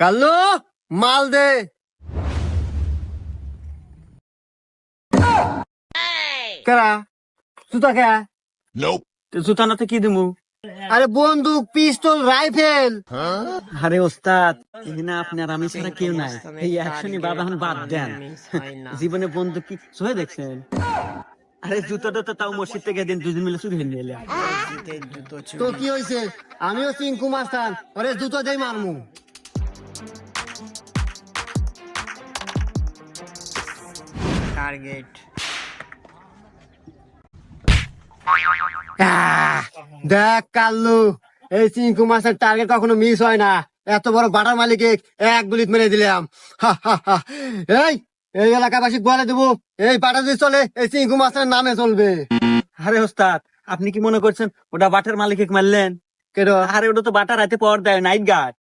কাল্লু মাল দে। কেরা জুতা কে? জুতা নাতে কি দিমু? আরে বন্দুক, পিস্তল, রাইফেল। আরে ওস্তাদ, এখানে আপনার আমি ছাড়া কেউ নাই। এই অ্যাকশনই বাদ এখন বাদ দেন। জীবনে বন্ধু কি হয়ে দেখছেন? আরে জুতাটা তো তাও মসজিদ থেকে দিন দুজন মিলে চুরি নিয়ে এলাম। তো কি হয়েছে? আমিও চিঙ্কু মাস্তান, ওরে জুতো দেই মারমু। টার্গেট দেখ কাল্লু, এই চিঙ্কু মাস্টার টার্গেট কখনো মিস হয় না। এত বড় বাটার মালিকে এক গুলিত মেরে দিলাম। হা, হা, হা। এই এই এলাকাবাসী বলে দেবো, এই বাটা যদি চলে এই চিঙ্কু মাস্টার নামে চলবে। আরে ওস্তাদ, আপনি কি মনে করছেন ওটা বাটার মালিক মারলেন? কেন? আরে ওটা তো বাটা রাতে পাওয়ার দেয়, নাইট গার্ড।